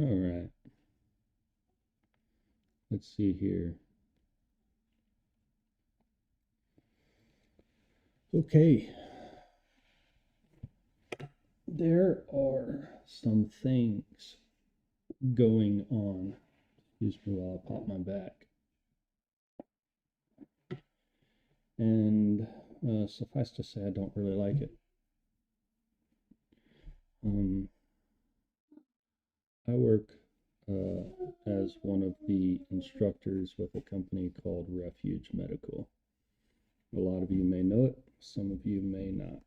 All right. Let's see here. Okay. There are some things going on. Excuse me while I pop my back. And suffice to say, I don't really like it. I work as one of the instructors with a company called Refuge Medical. A lot of you may know it, some of you may not.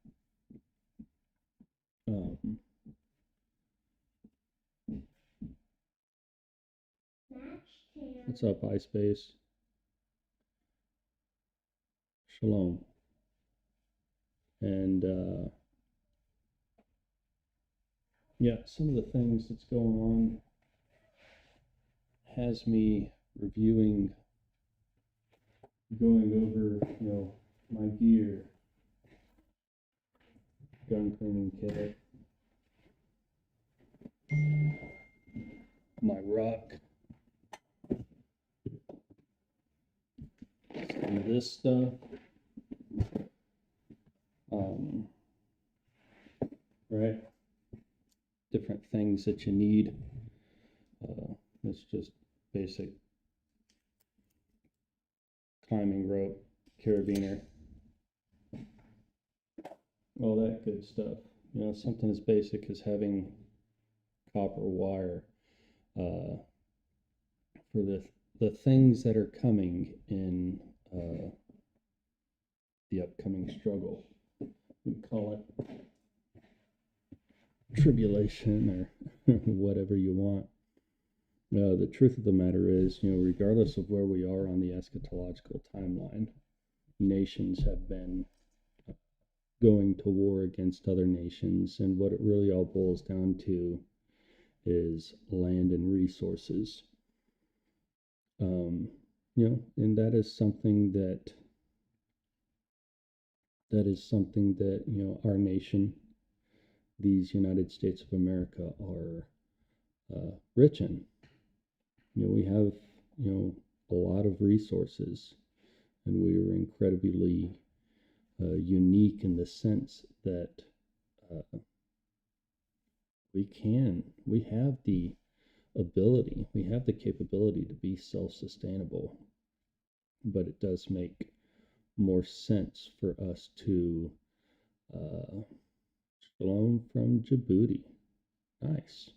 What's up, iSpace? Shalom. And yeah, some of the things that's going on has me reviewing, going over, my gear, gun cleaning kit, my rock, some of this stuff, right? Different things that you need. It's just basic climbing rope, carabiner, all that good stuff. Something as basic as having copper wire for the things that are coming in the upcoming struggle. We call it tribulation or whatever you want. The truth of the matter is, regardless of where we are on the eschatological timeline, nations have been going to war against other nations, and what it really all boils down to is land and resources. And that is something that our nation, these United States of America, are rich in. We have a lot of resources, and we are incredibly unique in the sense that we have the ability, we have the capability to be self-sustainable, but it does make more sense for us to shalom from Djibouti. Nice.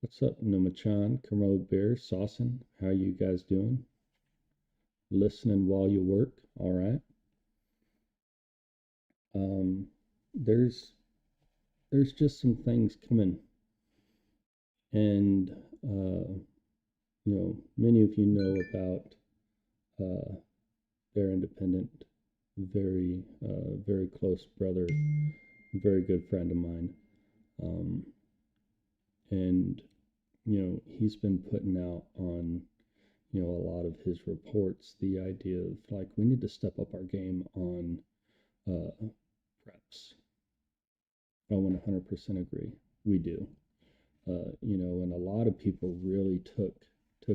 What's up, Numachan, Kermode Bear, Saucin? How you guys doing? Listening while you work? All right. There's just some things coming, and many of you know about Bear Independent, very very close brother, very good friend of mine, and he's been putting out on a lot of his reports the idea of like we need to step up our game on preps. I 100% agree. We do. And a lot of people really took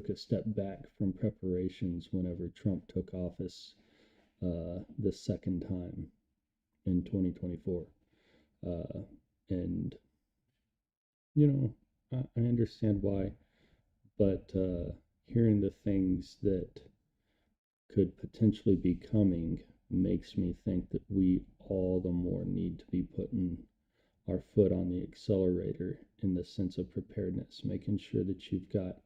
a step back from preparations whenever Trump took office the second time in 2024. And I understand why, but hearing the things that could potentially be coming makes me think that we all the more need to be putting our foot on the accelerator in the sense of preparedness, making sure that you've got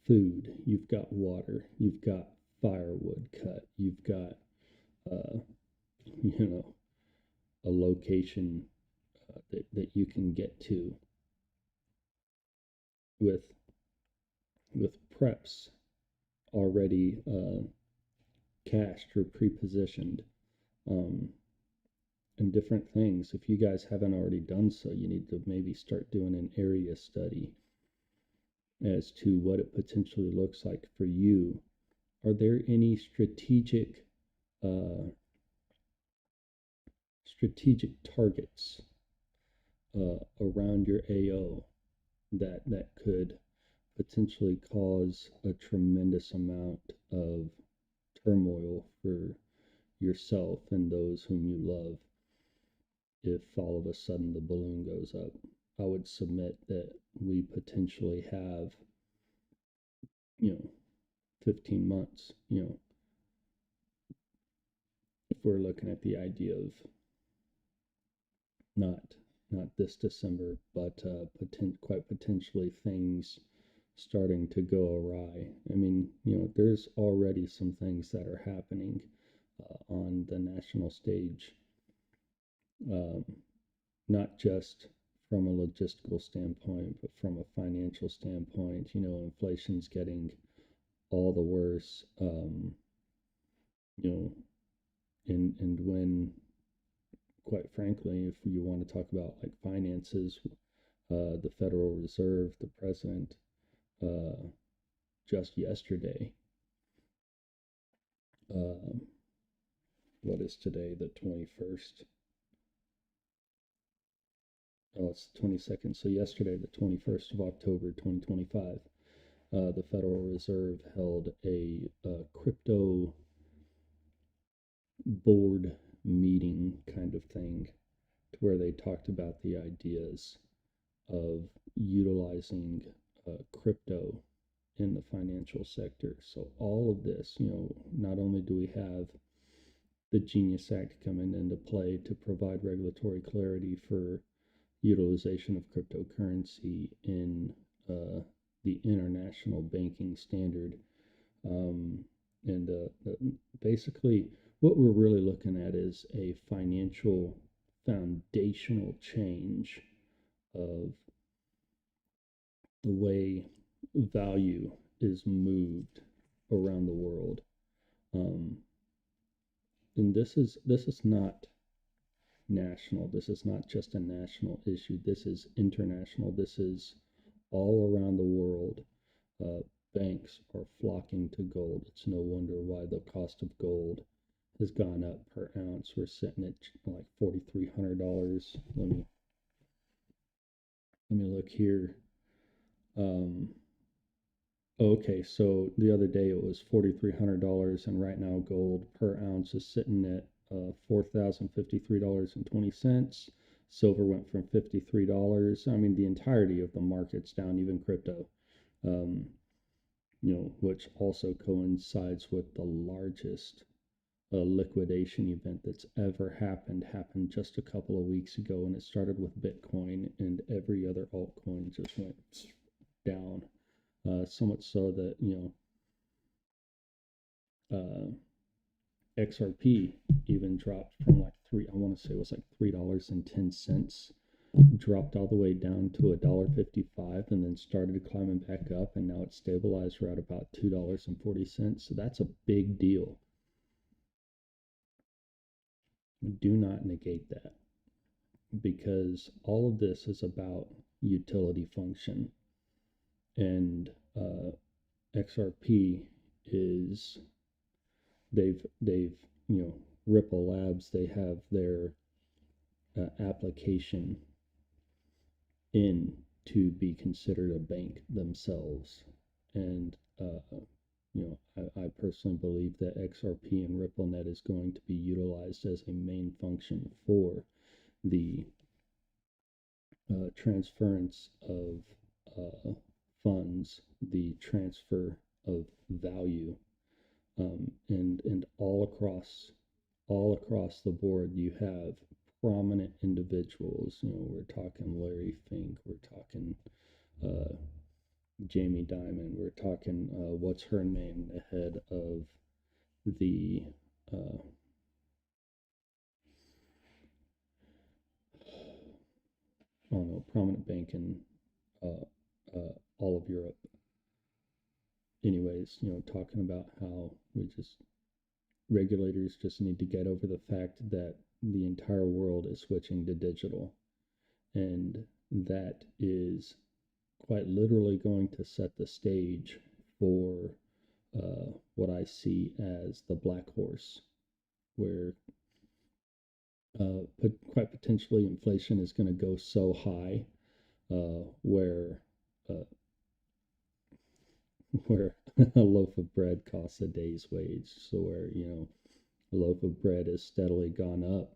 food, you've got water, you've got firewood cut, you've got a location that you can get to with preps already cached or pre-positioned, and different things. If you guys haven't already done so, you need to maybe start doing an area study as to what it potentially looks like for you. Are there any strategic targets around your AO that could potentially cause a tremendous amount of turmoil for yourself and those whom you love if all of a sudden the balloon goes up. I would submit that we potentially have, 15 months, if we're looking at the idea of not not this December, but quite potentially things starting to go awry. I mean, there's already some things that are happening on the national stage, um, not just from a logistical standpoint, but from a financial standpoint. Inflation's getting all the worse. You know, and when, quite frankly, if you want to talk about like finances, the Federal Reserve, the president, uh, just yesterday, uh, what is today, the 21st? Oh, it's the 22nd. So yesterday, the 21st of October, 2025, the Federal Reserve held a crypto board meeting kind of thing to where they talked about the ideas of utilizing crypto in the financial sector. So all of this, not only do we have the Genius Act coming into play to provide regulatory clarity for utilization of cryptocurrency in the international banking standard. And basically, what we're really looking at is a financial foundational change of the way value is moved around the world. Um, and this is not national. This is not just a national issue. This is international. This is all around the world. Uh, Banks are flocking to gold. It's no wonder why the cost of gold has gone up per ounce. We're sitting at like $4,300. Let me look here. Um, okay, so the other day it was $4,300, and right now gold per ounce is sitting at $4,053.20. Silver went from $53. I mean, the entirety of the market's down, even crypto. Um, which also coincides with the largest liquidation event that's ever happened just a couple of weeks ago, and it started with Bitcoin, and every other altcoin just went down. So much so that uh, XRP even dropped from like I want to say it was like $3.10, dropped all the way down to $1.55, and then started climbing back up, and now it's stabilized right about $2.40. So that's a big deal. Do not negate that, because all of this is about utility function, and XRP is they've Ripple Labs, they have their application in to be considered a bank themselves. And I personally believe that XRP and RippleNet is going to be utilized as a main function for the transference of funds, the transfer of value, and all across the board, you have prominent individuals. We're talking Larry Fink, we're talking uh, Jamie Dimon, we're talking what's her name, the head of the prominent bank in uh, all of Europe. Anyways, talking about how regulators just need to get over the fact that the entire world is switching to digital, and that is quite literally going to set the stage for what I see as the black horse, where but quite potentially inflation is going to go so high where uh, where a loaf of bread costs a day's wage. So where, a loaf of bread has steadily gone up.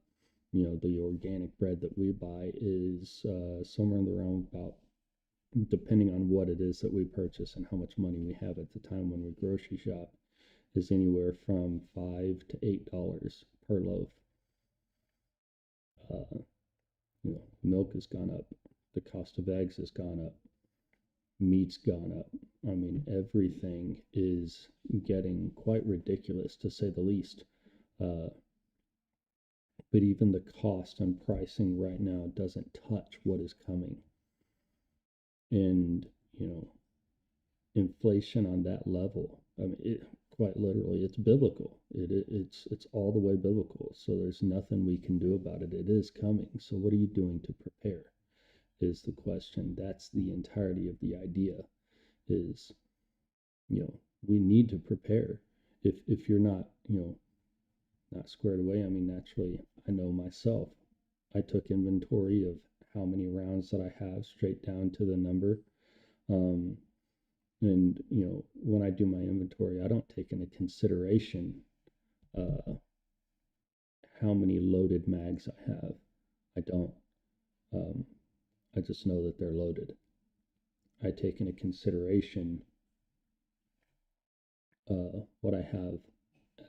The organic bread that we buy is somewhere in the realm about, depending on what it is that we purchase and how much money we have at the time when we grocery shop, is anywhere from $5 to $8 per loaf. Milk has gone up. The cost of eggs has gone up. Meat's gone up. I mean, everything is getting quite ridiculous, to say the least. Uh, but even the cost and pricing right now doesn't touch what is coming. And, inflation on that level, I mean, quite literally, it's biblical. It's all the way biblical. So there's nothing we can do about it. It is coming. So what are you doing to prepare? Is the question. That's the entirety of the idea. Is we need to prepare. If you're not not squared away, I mean, naturally, I know myself. I took inventory of how many rounds that I have, straight down to the number. Um, and when I do my inventory, I don't take into consideration uh, how many loaded mags I have. I don't. Um, I just know that they're loaded. I take into consideration what I have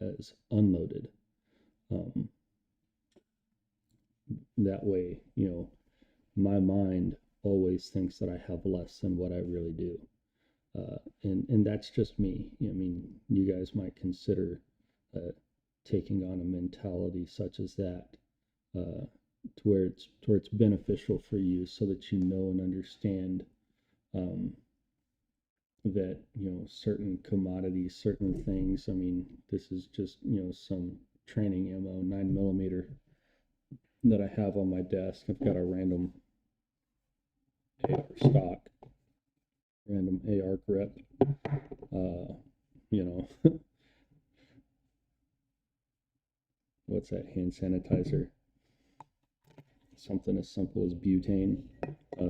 as unloaded. Um, that way, my mind always thinks that I have less than what I really do. And that's just me. I mean, you guys might consider taking on a mentality such as that, to where it's beneficial for you, so that you know and understand um, that certain commodities, certain things. I mean, this is just some training ammo, 9mm, that I have on my desk. I've got a random AR stock, random AR grip. You know, what's that, hand sanitizer? Something as simple as butane,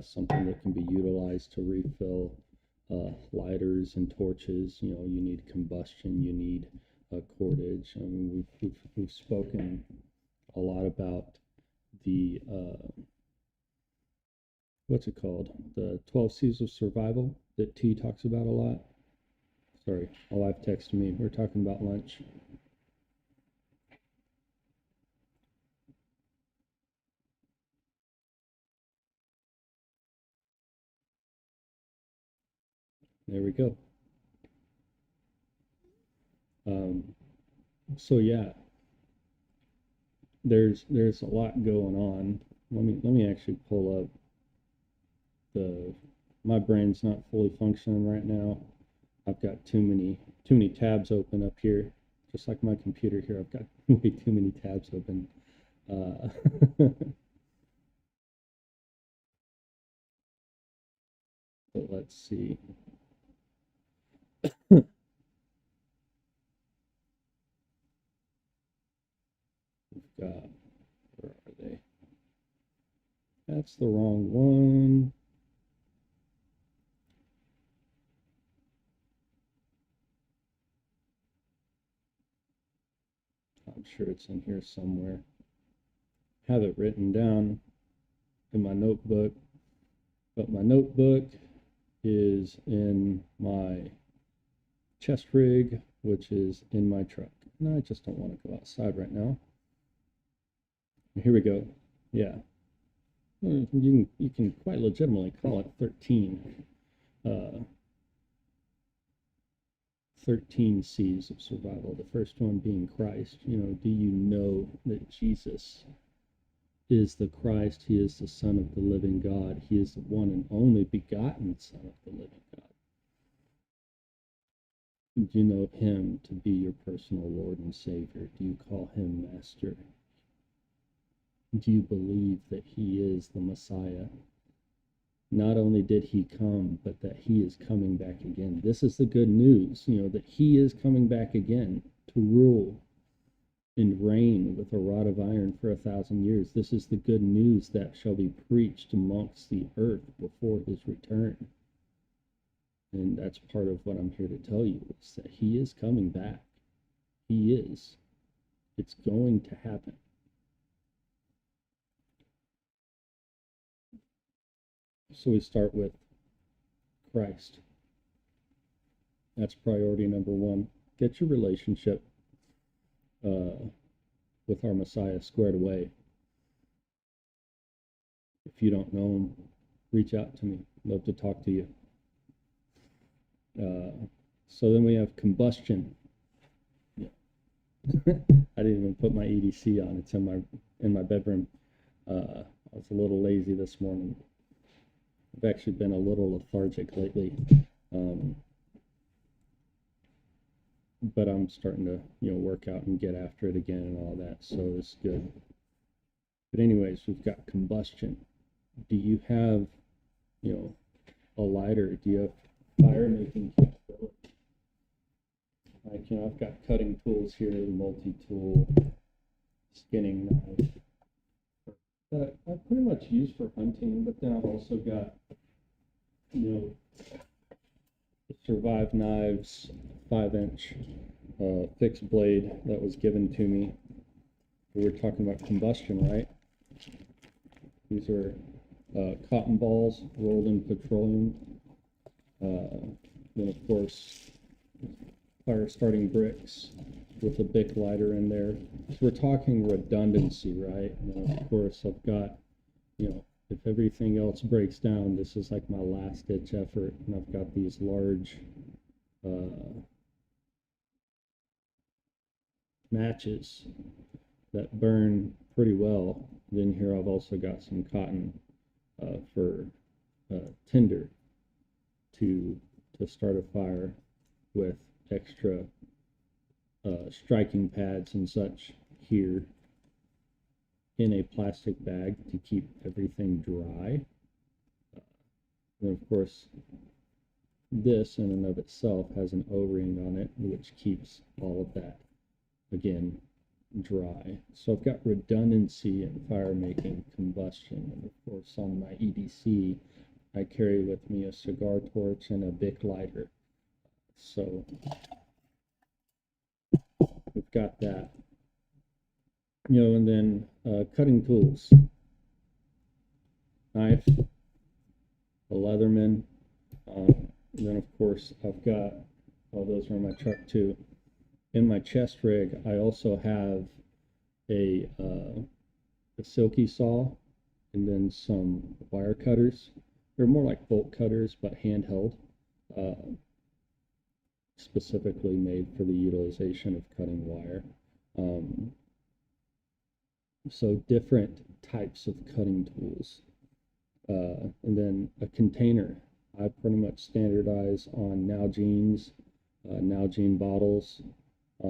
something that can be utilized to refill lighters and torches. You need combustion, you need cordage. I mean, we've spoken a lot about the what's it called? The 12 C's of Survival that T talks about a lot. Sorry, my wife texted me. We're talking about lunch. There we go. Um, so yeah, there's a lot going on. Let me actually pull up the. My brain's not fully functioning right now. I've got too many tabs open up here, just like my computer here. I've got way too many tabs open. But let's see. We've got, where are they? That's the wrong one. I'm sure it's in here somewhere. Have it written down in my notebook, but my notebook is in my chest rig, which is in my truck. And I just don't want to go outside right now. Here we go. Yeah. You can quite legitimately call it 13. 13 C's of survival. The first one being Christ. Do you know that Jesus is the Christ? He is the Son of the living God. He is the one and only begotten Son of the living God. Do you know him to be your personal Lord and Savior? Do you call him Master? Do you believe that he is the Messiah? Not only did he come, but that he is coming back again. This is the good news, that he is coming back again to rule and reign with a rod of iron for 1,000 years. This is the good news that shall be preached amongst the earth before his return. And that's part of what I'm here to tell you, is that he is coming back. He is. It's going to happen. So we start with Christ. That's priority number one. Get your relationship with our Messiah squared away. If you don't know him, reach out to me. Love to talk to you. So then we have combustion. Yeah. I didn't even put my EDC on. It's in my bedroom. I was a little lazy this morning. I've actually been a little lethargic lately. But I'm starting to, work out and get after it again and all that, so it's good. But anyways, we've got combustion. Do you have, a lighter? Do you have fire making capability? Like, I've got cutting tools here, multi-tool, skinning knife that I pretty much use for hunting, but then I've also got, Survive knives, 5-inch fixed blade that was given to me. We were talking about combustion, right? These are cotton balls rolled in petroleum. Then, of course, fire starting bricks with a Bic lighter in there. So we're talking redundancy, right? And then, of course, I've got, if everything else breaks down, this is like my last ditch effort. And I've got these large matches that burn pretty well. Then here I've also got some cotton for tinder to start a fire with extra striking pads and such here in a plastic bag to keep everything dry. And of course, this in and of itself has an O-ring on it, which keeps all of that, again, dry. So I've got redundancy in fire making combustion. And of course, on my EDC, I carry with me a cigar torch and a Bic lighter. So we've got that. And then cutting tools, knife, a Leatherman, and then of course I've got, those are in my truck too. In my chest rig, I also have a silky saw and then some wire cutters. They're more like bolt cutters, but handheld, specifically made for the utilization of cutting wire. So different types of cutting tools. And then a container. I pretty much standardize on Nalgene's, Nalgene bottles. I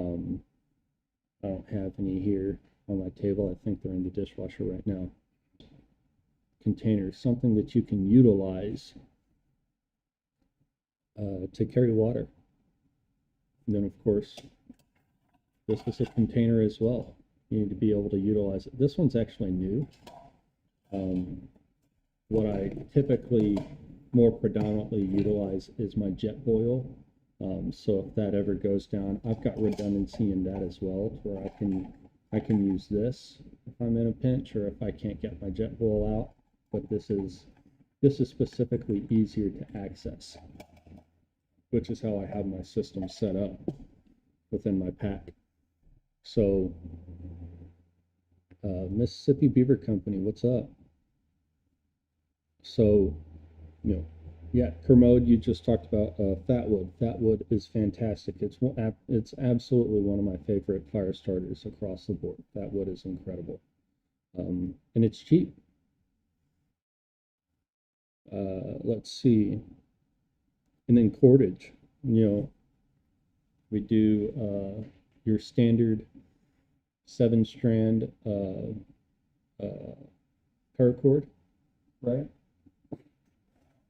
don't have any here on my table. I think they're in the dishwasher right now. Container, something that you can utilize to carry water. And then, of course, this is a container as well. You need to be able to utilize it. This one's actually new. What I typically more predominantly utilize is my jet boil. So if that ever goes down, I've got redundancy in that as well, to where I can use this if I'm in a pinch or if I can't get my jet boil out. But this is specifically easier to access, which is how I have my system set up within my pack. So Mississippi Beaver Company, what's up? So, yeah, Kermode, you just talked about Fatwood. Fatwood is fantastic. It's absolutely one of my favorite fire starters across the board. Fatwood is incredible, and it's cheap. Let's see, and then cordage. We do your standard 7-strand paracord, right?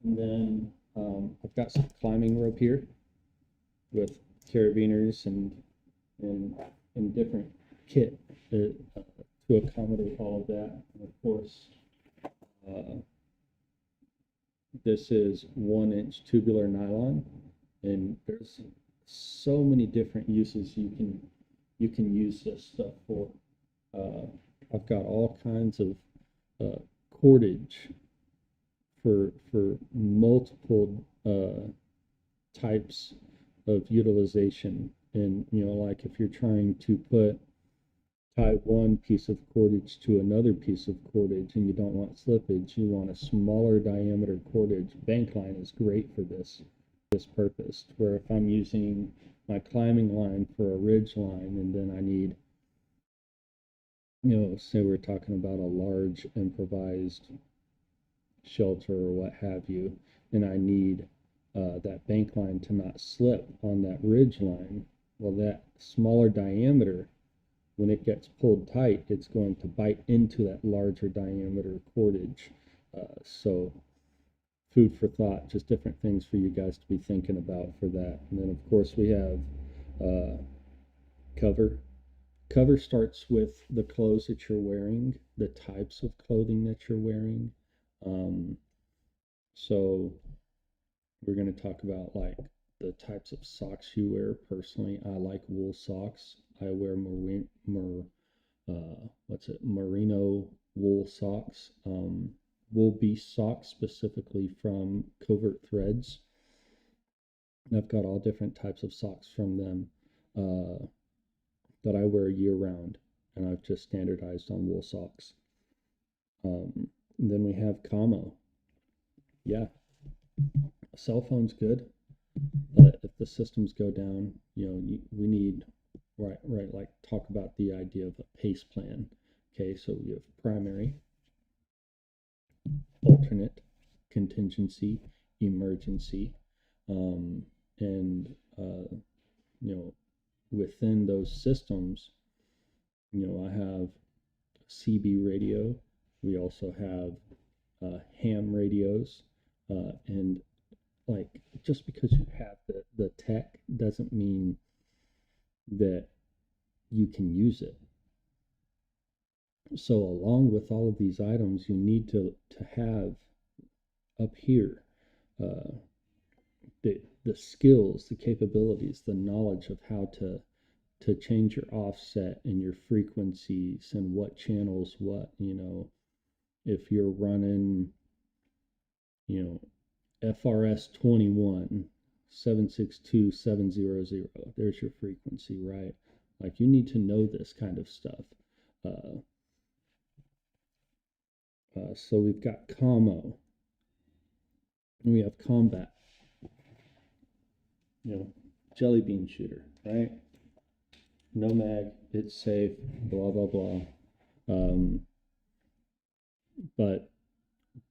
And then I've got some climbing rope here with carabiners and different kit to accommodate all of that. And of course, uh, this is 1-inch tubular nylon, and there's so many different uses you can use this stuff for. Uh, I've got all kinds of cordage for multiple types of utilization. And like if you're trying to tie one piece of cordage to another piece of cordage and you don't want slippage, you want a smaller diameter cordage. Bank line is great for this purpose, where if I'm using my climbing line for a ridge line and then I need, say we're talking about a large improvised shelter or what have you, and I need that bank line to not slip on that ridge line, well, that smaller diameter, when it gets pulled tight, it's going to bite into that larger diameter cordage. So food for thought, just different things for you guys to be thinking about for that. And then of course we have cover. Cover starts with the clothes that you're wearing, the types of clothing that you're wearing. So we're going to talk about like the types of socks you wear. Personally, I like wool socks. I wear merino wool socks, wool beast socks specifically from Covert Threads. And I've got all different types of socks from them that I wear year round, and I've just standardized on wool socks. Then we have camo. Yeah, a cell phone's good, but if the systems go down, we need like talk about the idea of a PACE plan. Okay, so we have primary, alternate, contingency, emergency, and within those systems, I have CB radio. We also have ham radios, and like just because you have the tech doesn't mean that you can use it. So along with all of these items, you need to have up here the skills, the capabilities, the knowledge of how to change your offset and your frequencies and what channels what, if you're running, FRS 21 762700, there's your frequency, right? Like you need to know this kind of stuff. So we've got commo, and we have combat, jelly bean shooter, right? No mag, it's safe, blah, blah, blah. But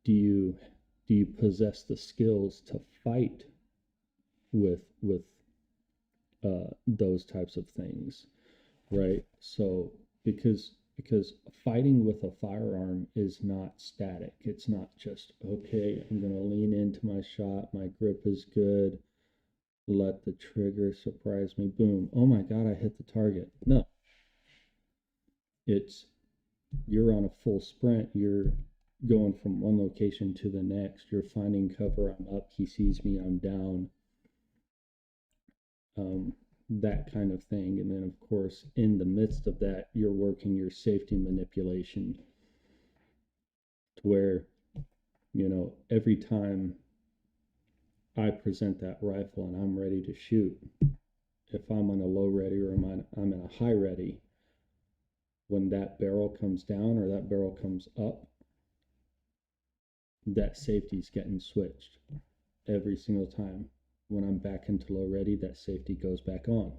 do you possess the skills to fight with those types of things, right? So because fighting with a firearm is not static. It's not just, okay, I'm going to lean into my shot, my grip is good, let the trigger surprise me, boom, oh my god, I hit the target. No, it's you're on a full sprint, you're going from one location to the next, you're finding cover, I'm up, he sees me, I'm down, that kind of thing. And then of course in the midst of that, you're working your safety manipulation to where, every time I present that rifle and I'm ready to shoot, if I'm on a low ready or I'm in a high ready, when that barrel comes down or that barrel comes up, that safety's getting switched every single time. When I'm back into low ready, that safety goes back on,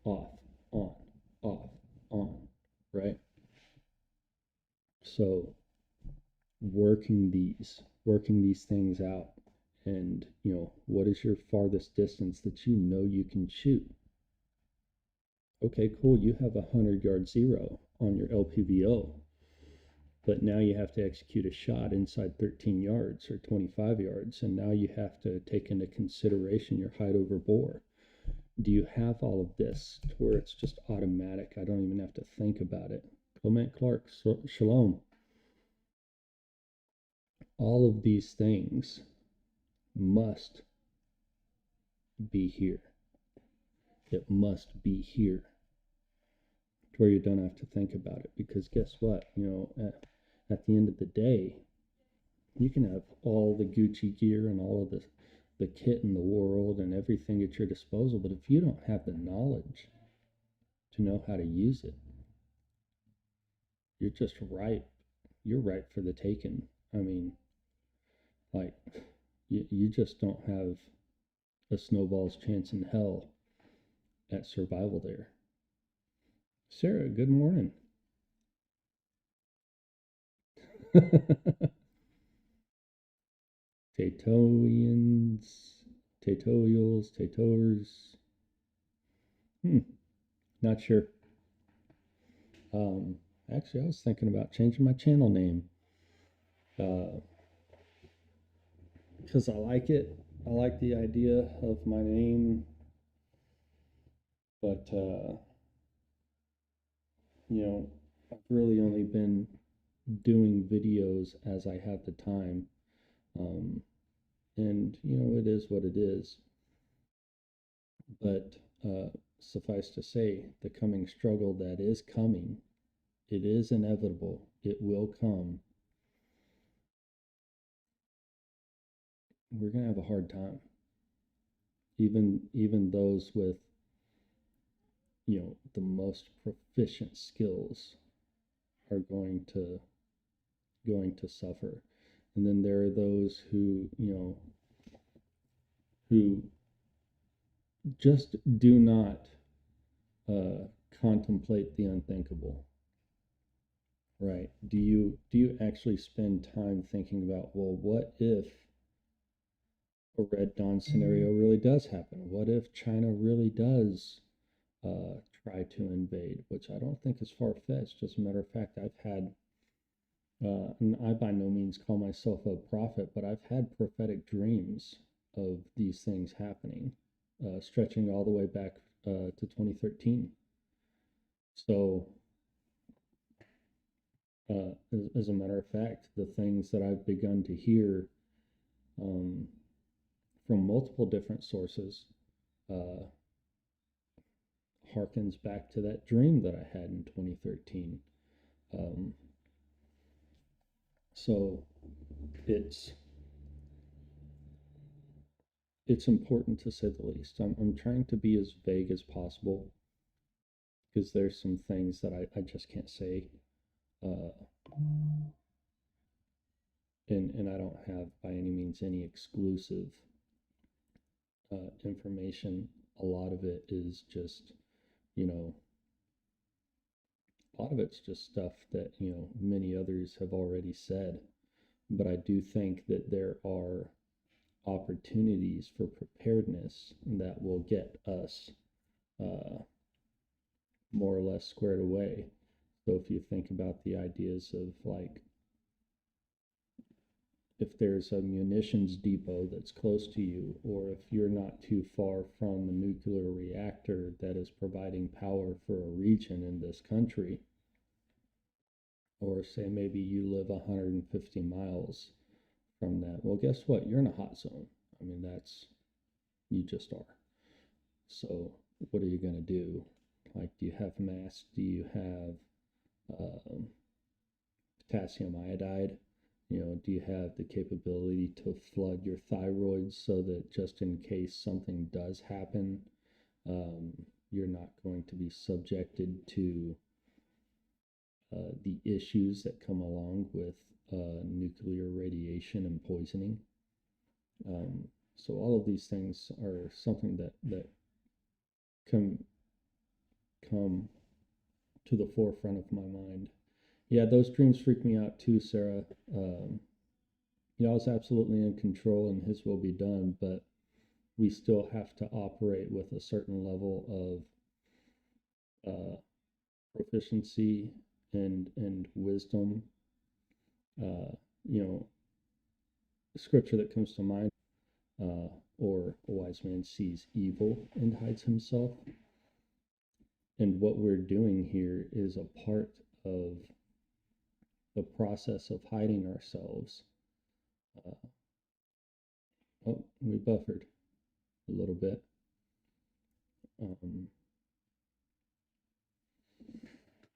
off, on, off, on, right? So working these things out, and what is your farthest distance that you can shoot? Okay, cool, you have 100-yard zero on your LPVO, but now you have to execute a shot inside 13 yards or 25 yards, and now you have to take into consideration your height over bore. Do you have all of this to where it's just automatic? I don't even have to think about it. Clement Clark, shalom. All of these things must be here. It must be here to where you don't have to think about it. Because guess what? At the end of the day, you can have all the Gucci gear and all of the kit in the world and everything at your disposal, but if you don't have the knowledge to know how to use it, you're just ripe. You're ripe for the taking. I mean, like, you just don't have a snowball's chance in hell at survival there. Sarah, good morning. Tatoians, Tatoials, Tators. Not sure. Actually, I was thinking about changing my channel name because I like it. I like the idea of my name, but I've really only been doing videos as I have the time, and it is what it is. But suffice to say, the coming struggle that is coming, it is inevitable. It will come. We're gonna have a hard time. Even those with the most proficient skills are going to suffer. And then there are those who just do not contemplate the unthinkable. Right? Do you actually spend time thinking about, well, what if a Red Dawn scenario really does happen? What if China really does try to invade? Which I don't think is far-fetched. As a matter of fact, I've had, and I by no means call myself a prophet, but I've had prophetic dreams of these things happening, stretching all the way back to 2013. So, as a matter of fact, the things that I've begun to hear um, from multiple different sources uh, harkens back to that dream that I had in 2013. Um, so it's important to say the least. I'm trying to be as vague as possible because there's some things that I just can't say. Uh, and I don't have by any means any exclusive information. A lot of it is just, a lot of it's just stuff that, many others have already said. But I do think that there are opportunities for preparedness that will get us uh, more or less squared away. So if you think about the ideas of, like, if there's a munitions depot that's close to you, or if you're not too far from a nuclear reactor that is providing power for a region in this country, or say maybe you live 150 miles from that, well, guess what? You're in a hot zone. I mean, you just are. So what are you going to do? Like, do you have masks? Do you have potassium iodide? Do you have the capability to flood your thyroid so that just in case something does happen, you're not going to be subjected to the issues that come along with nuclear radiation and poisoning? So all of these things are something that come to the forefront of my mind. Yeah, those dreams freak me out too, Sarah. I was absolutely in control and his will be done, but we still have to operate with a certain level of proficiency and wisdom. Uh, you know, scripture that comes to mind, or a wise man sees evil and hides himself. And what we're doing here is a part of the process of hiding ourselves. Oh, we buffered a little bit.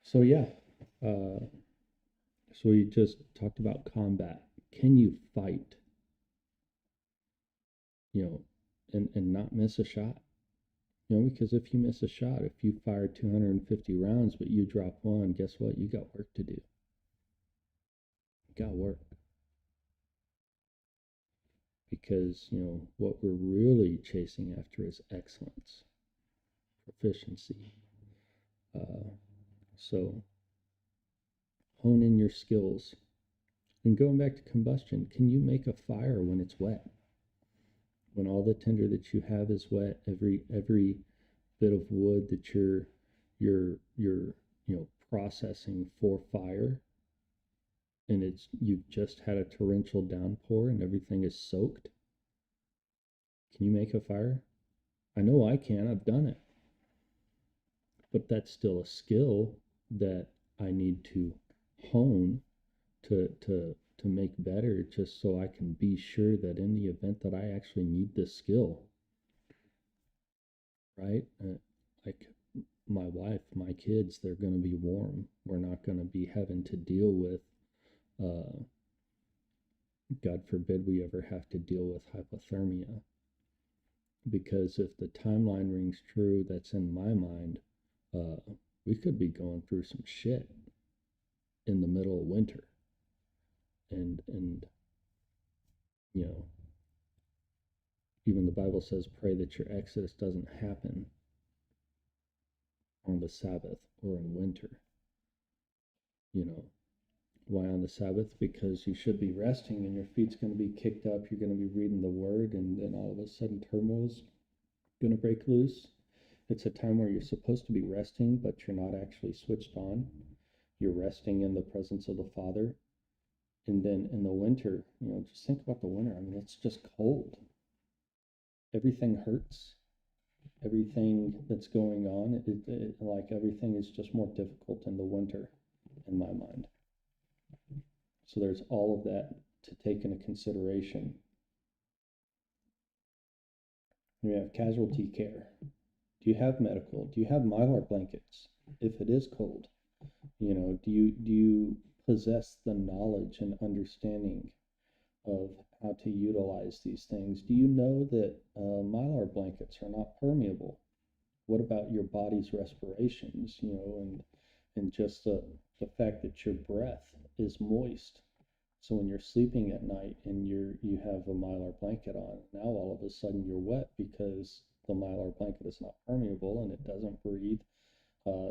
So yeah, so we just talked about combat. Can you fight, and not miss a shot? Because if you miss a shot, if you fire 250 rounds but you drop one, guess what? You got work to do. You got work. Because, what we're really chasing after is excellence, proficiency. So hone in your skills. And going back to combustion, can you make a fire when it's wet? When all the tinder that you have is wet, every bit of wood that you're processing for fire, and you've just had a torrential downpour and everything is soaked. Can you make a fire? I know I can. I've done it. But that's still a skill that I need to hone to make better, just so I can be sure that in the event that I actually need this skill, right? Like my wife, my kids, they're going to be warm. We're not going to be having to deal with, God forbid we ever have to deal with hypothermia. Because if the timeline rings true that's in my mind, we could be going through some shit in the middle of winter. And even the Bible says, pray that your exodus doesn't happen on the Sabbath or in winter. Why on the Sabbath? Because you should be resting and your feet's going to be kicked up. You're going to be reading the word, and then all of a sudden turmoil's going to break loose. It's a time where you're supposed to be resting, but you're not actually switched on. You're resting in the presence of the Father. And then in the winter, just think about the winter. I mean, it's just cold. Everything hurts. Everything that's going on, like everything is just more difficult in the winter, in my mind. So there's all of that to take into consideration. You have casualty care. Do you have medical? Do you have Mylar blankets if it is cold? Do you possess the knowledge and understanding of how to utilize these things? Do you know that Mylar blankets are not permeable? What about your body's respirations, and just the fact that your breath is moist? So when you're sleeping at night and you have a Mylar blanket on, now all of a sudden you're wet because the Mylar blanket is not permeable and it doesn't breathe.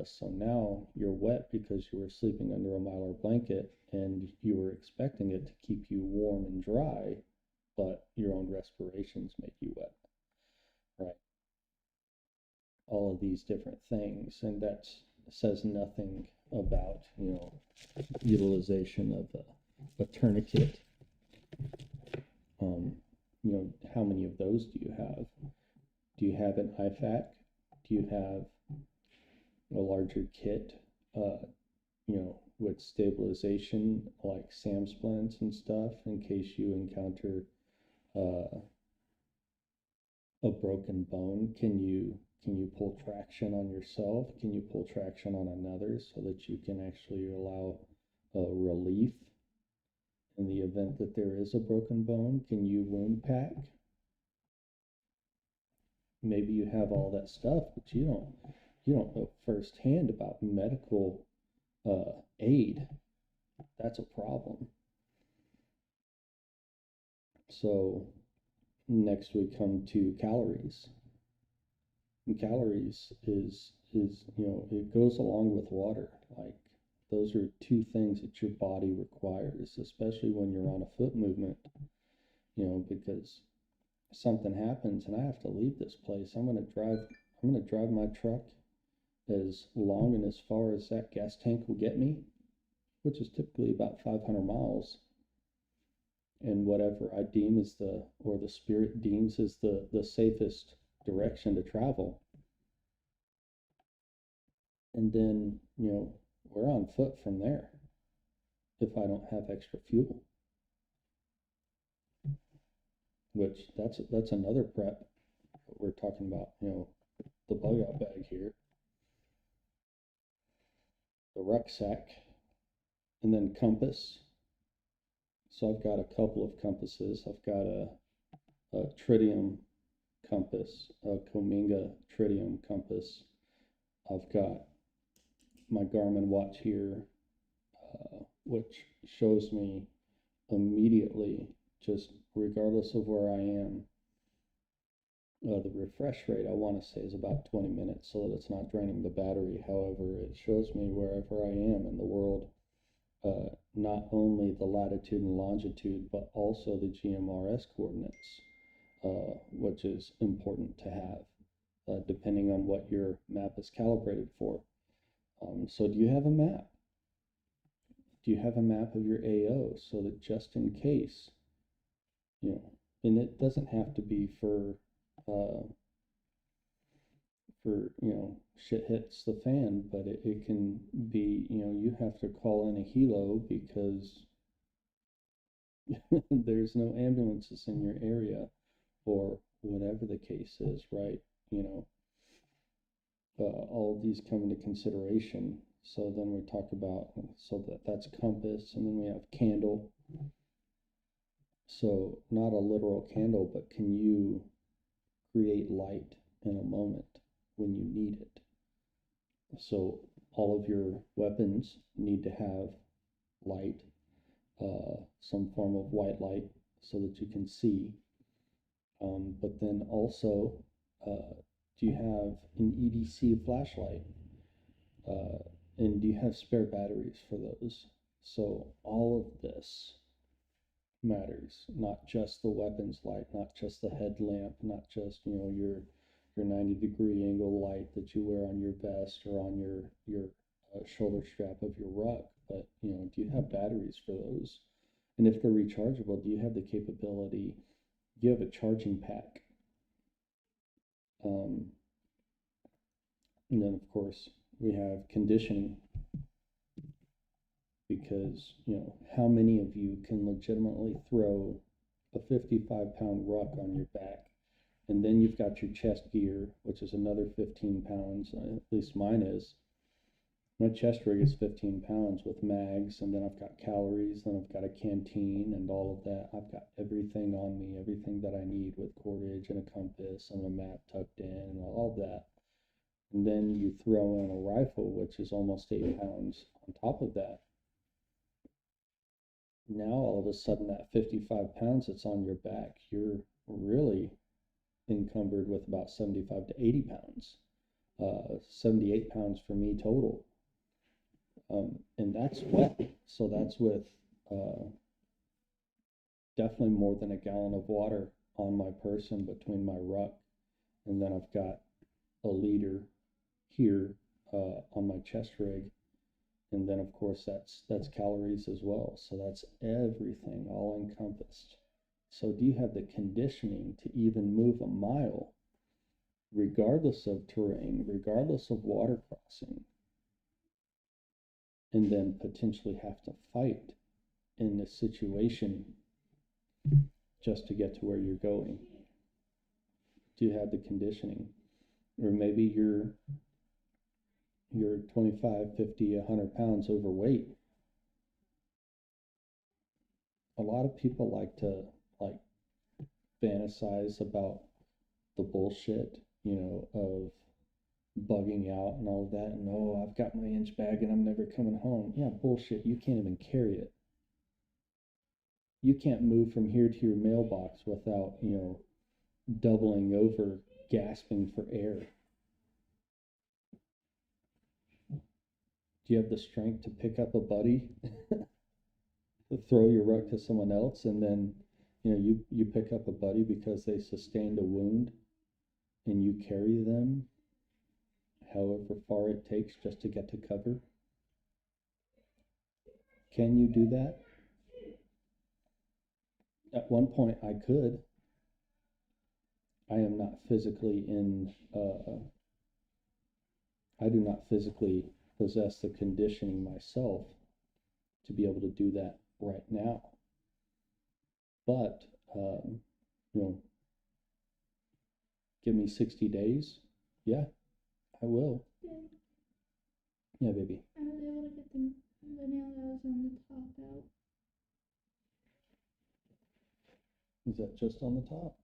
So now you're wet because you were sleeping under a Mylar blanket and you were expecting it to keep you warm and dry, but your own respirations make you wet, right? All of these different things, and that says nothing about, utilization of a tourniquet. How many of those do you have? Do you have an IFAC? Do you have a larger kit, with stabilization like SAM splints and stuff in case you encounter a broken bone? Can you pull traction on yourself? Can you pull traction on another so that you can actually allow relief in the event that there is a broken bone? Can you wound pack? Maybe you have all that stuff, but you don't know firsthand about medical aid. That's a problem. So next we come to calories. And calories is it goes along with water. Like those are two things that your body requires, especially when you're on a foot movement, because something happens and I have to leave this place. I'm going to drive my truck as long and as far as that gas tank will get me, which is typically about 500 miles. and whatever I deem is or the spirit deems is the safest direction to travel. And then, we're on foot from there if I don't have extra fuel, which that's another prep. We're talking about, the bug out bag here, the rucksack, and then compass. So I've got a couple of compasses. I've got a tritium compass, a Cominga tritium compass. I've got my Garmin watch here, which shows me immediately, just regardless of where I am, the refresh rate I want to say is about 20 minutes so that it's not draining the battery. However, it shows me wherever I am in the world, not only the latitude and longitude, but also the GMRS coordinates, which is important to have, depending on what your map is calibrated for. So do you have a map? Do you have a map of your AO so that just in case, and it doesn't have to be for shit hits the fan, but it can be, you have to call in a helo because there's no ambulances in your area or whatever the case is, right? All of these come into consideration. So then we talk about, so that's compass, and then we have candle. So not a literal candle, but can you create light in a moment when you need it? So all of your weapons need to have light, some form of white light so that you can see. But then also, do you have an EDC flashlight? And do you have spare batteries for those? So all of this matters, not just the weapons light, not just the headlamp, not just, your 90-degree angle light that you wear on your vest or on your shoulder strap of your ruck, but, do you have batteries for those? And if they're rechargeable, do you have the capability? Do you have a charging pack? And then, of course, we have conditioning, because, how many of you can legitimately throw a 55-pound ruck on your back? And then you've got your chest gear, which is another 15 pounds, at least mine is. My chest rig is 15 pounds with mags, and then I've got calories, then I've got a canteen and all of that. I've got everything on me, everything that I need with cordage and a compass and a map tucked in and all of that. And then you throw in a rifle, which is almost 8 pounds on top of that. Now all of a sudden that 55 pounds that's on your back, you're really encumbered with about 75 to 80 pounds, 78 pounds for me total. And that's wet. So that's with definitely more than a gallon of water on my person between my ruck. And then I've got a liter here on my chest rig. And then of course that's calories as well. So that's everything all encompassed. So do you have the conditioning to even move a mile, regardless of terrain, regardless of water crossing, and then potentially have to fight in this situation just to get to where you're going? Do you have the conditioning? Or maybe you're 25, 50, 100 pounds overweight. A lot of people like to fantasize about the bullshit, of bugging out and all of that, and I've got my inch bag and I'm never coming home. Yeah, bullshit. You can't even carry it. You can't move from here to your mailbox without, doubling over, gasping for air. Do you have the strength to pick up a buddy, throw your ruck to someone else, and then, you pick up a buddy because they sustained a wound and you carry them however far it takes just to get to cover? Can you do that? At one point I could. I am not physically in, I do not physically possess the conditioning myself to be able to do that right now. But, you know, give me 60 days. Yeah, I will. Yeah, baby. I was able to get the nail that was on the top out. Is that just on the top?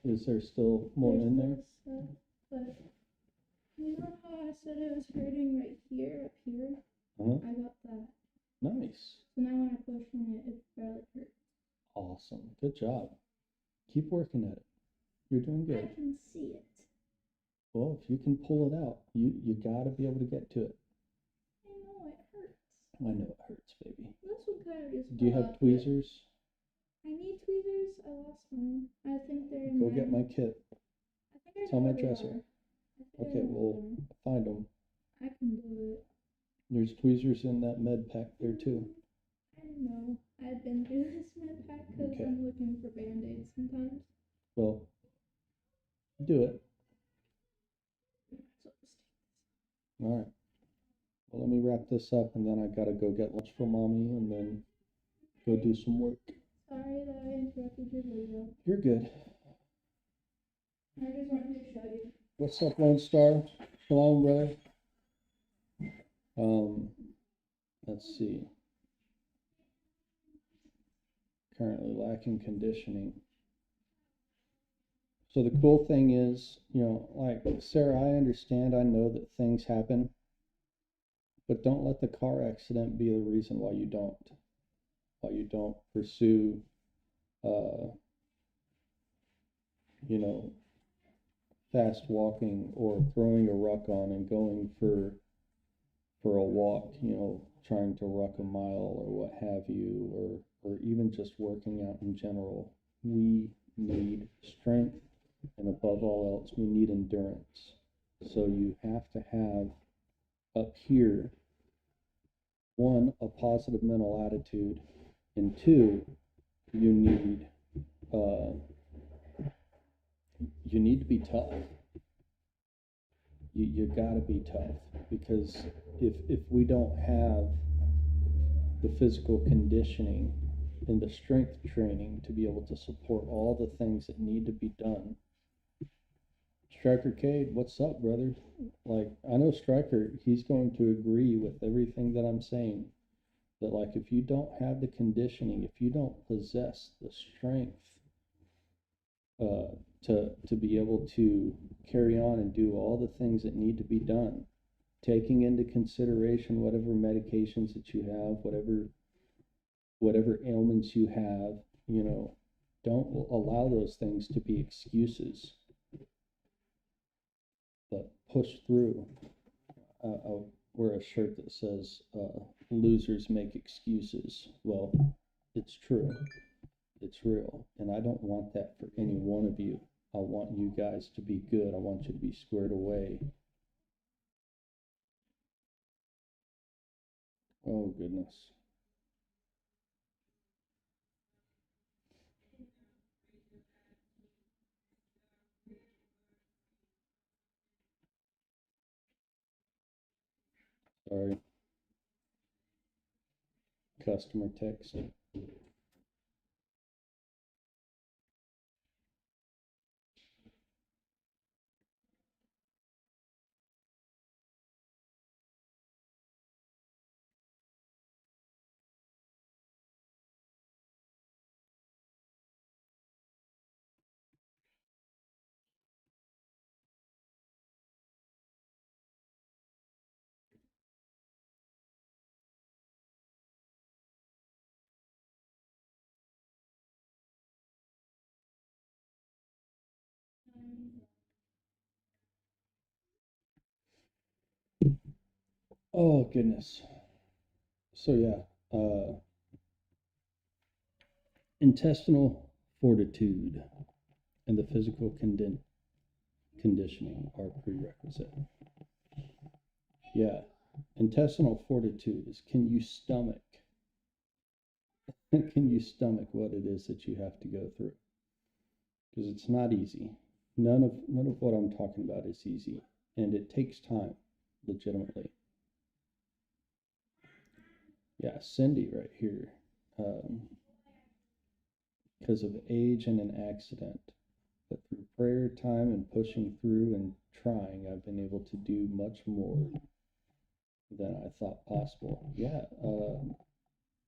Is there still more in there? Stuff, but you know how I said it was hurting right here, up here? I got that. Nice. So now when I push on it, it barely hurts. Awesome. Good job. Keep working at it. You're doing good. I can see it. Well, if you can pull it out, you gotta be able to get to it. I know it hurts. I know it hurts, baby. This one kind of just. Do you have tweezers? I need tweezers. I lost mine. I think they're in Go get my kit. I think it's on my dresser. Okay, well, find them. I can do it. There's tweezers in that med pack there too. I know. I've been through this med pack because I'm looking for band-aids sometimes. Well, do it. All right. Well, let me wrap this up, and then I gotta go get lunch for mommy, and then go do some work. Sorry that I interrupted your video. You're good. I just wanted to show you. What's up, Lone Star? Come on, brother. Let's see. Currently lacking conditioning. So the cool thing is, you know, like Sarah, I understand, I know that things happen, but don't let the car accident be the reason why you don't pursue, you know, fast walking or throwing a ruck on and going for a walk, you know, trying to ruck a mile or what have you, or even just working out in general. We need strength, and above all else, we need endurance. So you have to have up here, one, a positive mental attitude, and two, you need to be tough. You gotta be tough, because if we don't have the physical conditioning and the strength training to be able to support all the things that need to be done. Striker Cade, what's up, brother? Like, I know Striker, he's going to agree with everything that I'm saying, that like if you don't have the conditioning, if you don't possess the strength to be able to carry on and do all the things that need to be done, taking into consideration whatever medications that you have, whatever ailments you have, you know, don't allow those things to be excuses, but push through. I'll wear a shirt that says, losers make excuses. Well, it's true. It's real. And I don't want that for any one of you. I want you guys to be good. I want you to be squared away. Oh, goodness. Sorry. Customer text. Oh, goodness. So, yeah, intestinal fortitude and the physical conditioning are prerequisite. Yeah, intestinal fortitude is, can you stomach Can you stomach what it is that you have to go through? Because it's not easy. None of what I'm talking about is easy, and it takes time, legitimately. Yeah, Cindy right here, because of age and an accident. But through prayer, time, and pushing through and trying, I've been able to do much more than I thought possible. Yeah,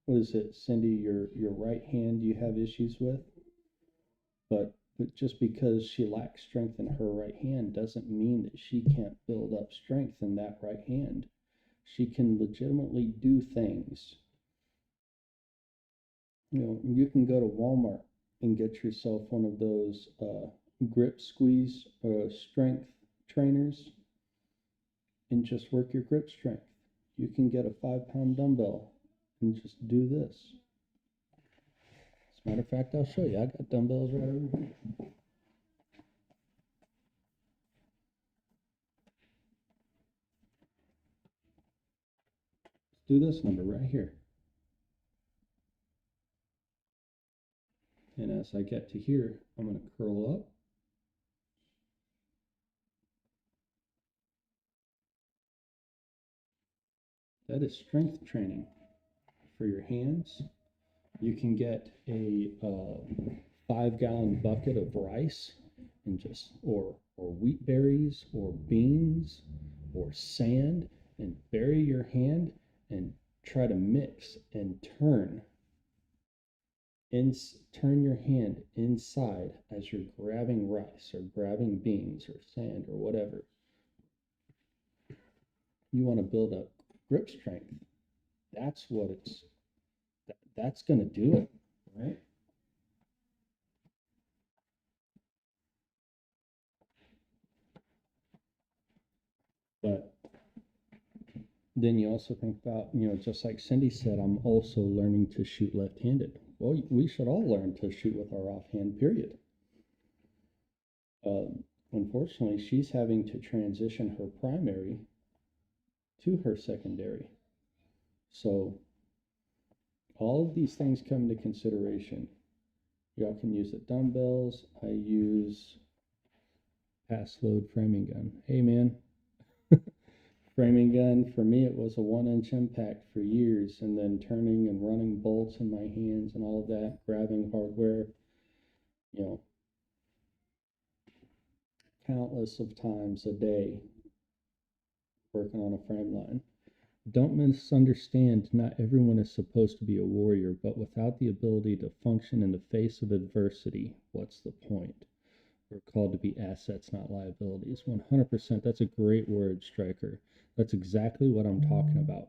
what is it, Cindy? Your right hand you have issues with, but just because she lacks strength in her right hand doesn't mean that she can't build up strength in that right hand. She can legitimately do things. You can go to Walmart and get yourself one of those grip squeeze strength trainers and just work your grip strength. You can get a 5 pound dumbbell and just do this. As a matter of fact, I'll show you. I got dumbbells right over here. Let's do this number right here. And as I get to here, I'm going to curl up. That is strength training for your hands. You can get a 5 gallon bucket of rice and just or wheat berries or beans or sand and bury your hand and try to mix and turn your hand inside as you're grabbing rice or grabbing beans or sand or whatever. You want to build up grip strength. That's what that's going to do it, right? But then you also think about, just like Cindy said, I'm also learning to shoot left-handed. Well, we should all learn to shoot with our offhand, period. Unfortunately, she's having to transition her primary to her secondary. So all of these things come into consideration. Y'all can use the dumbbells. I use pass load framing gun. Hey man, framing gun, for me it was a 1 inch impact for years, and then turning and running bolts in my hands and all of that, grabbing hardware, countless of times a day working on a frame line. Don't misunderstand, not everyone is supposed to be a warrior, but without the ability to function in the face of adversity, what's the point? We're called to be assets, not liabilities. 100%. That's a great word, Striker. That's exactly what I'm talking about.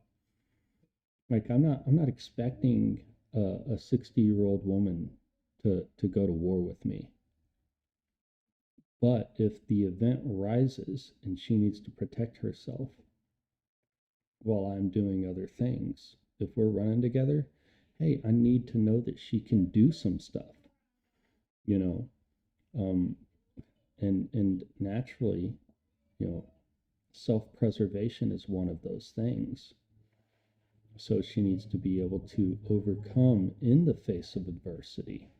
Like I'm not expecting a 60-year-old woman to go to war with me. But if the event rises and she needs to protect herself while I'm doing other things, if we're running together, hey, I need to know that she can do some stuff, you know. And naturally, self-preservation is one of those things. So she needs to be able to overcome in the face of adversity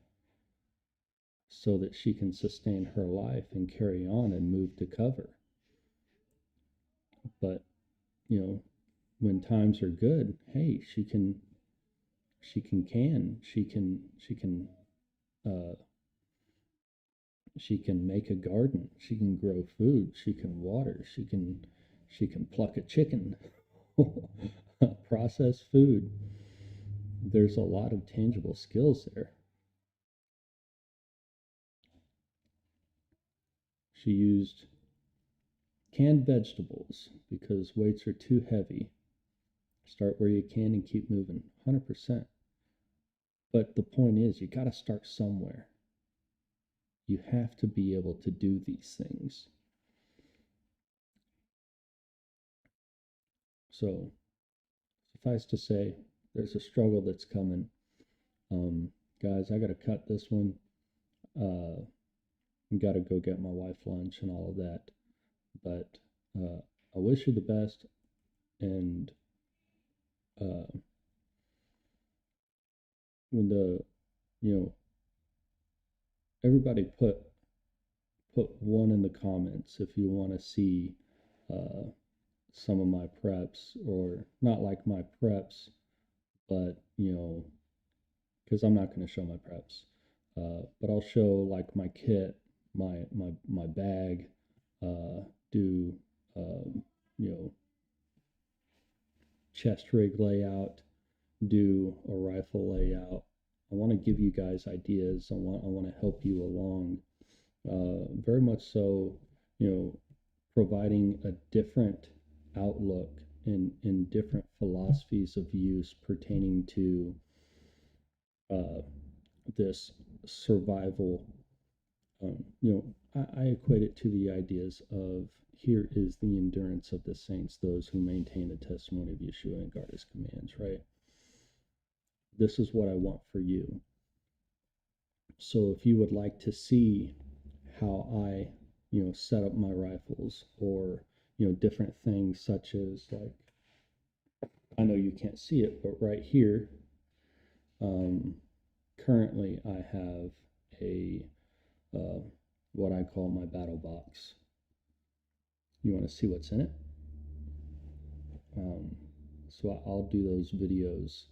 so that she can sustain her life and carry on and move to cover. But, when times are good, hey, she can make a garden, she can grow food, she can water, she can pluck a chicken, process food. There's a lot of tangible skills there. She used canned vegetables because weights are too heavy. Start where you can and keep moving. 100%. But the point is, you got to start somewhere. You have to be able to do these things. So, suffice to say, there's a struggle that's coming. Guys, I got to cut this one. Got to go get my wife lunch and all of that. But I wish you the best, and when the, you know, everybody put one in the comments if you want to see uh, some of my preps, or not like my preps, but because I'm not going to show my preps, but I'll show like my kit, my bag, do you know chest rig layout, do a rifle layout. I want to give you guys ideas. I want to help you along. Very much so, providing a different outlook in different philosophies of use pertaining to this survival. I equate it to the ideas of, here is the endurance of the saints, those who maintain the testimony of Yeshua and guard his commands, right? This is what I want for you. So if you would like to see how I, set up my rifles, or, different things such as, like, I know you can't see it, but right here, currently I have a, what I call my battle box. You want to see what's in it? So I'll do those videos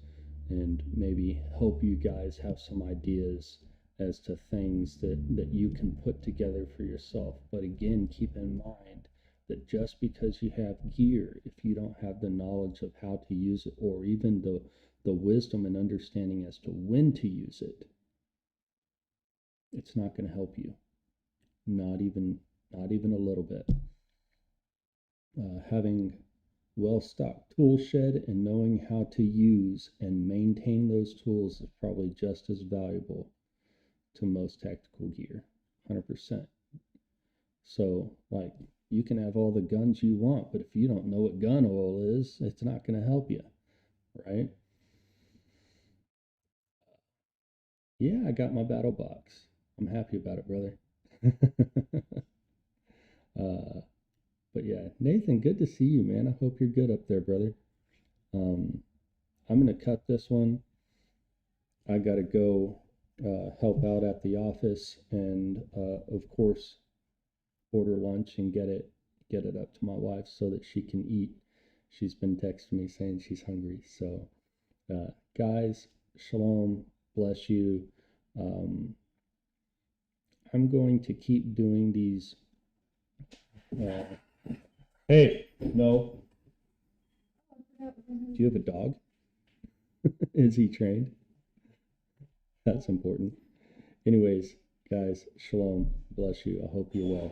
and maybe help you guys have some ideas as to things that you can put together for yourself. But again, keep in mind that just because you have gear, if you don't have the knowledge of how to use it, or even the wisdom and understanding as to when to use it, it's not going to help you. Not even a little bit. Having well-stocked tool shed and knowing how to use and maintain those tools is probably just as valuable to most tactical gear, 100%. So, like, you can have all the guns you want, but if you don't know what gun oil is, it's not going to help you, right? Yeah, I got my battle box. I'm happy about it, brother. But yeah, Nathan, good to see you, man. I hope you're good up there, brother. I'm gonna cut this one. I gotta go help out at the office, and of course, order lunch and get it up to my wife so that she can eat. She's been texting me saying she's hungry. So, guys, shalom, bless you. I'm going to keep doing these. Hey, no. Do you have a dog? Is he trained? That's important. Anyways, guys, shalom, bless you. I hope you're well.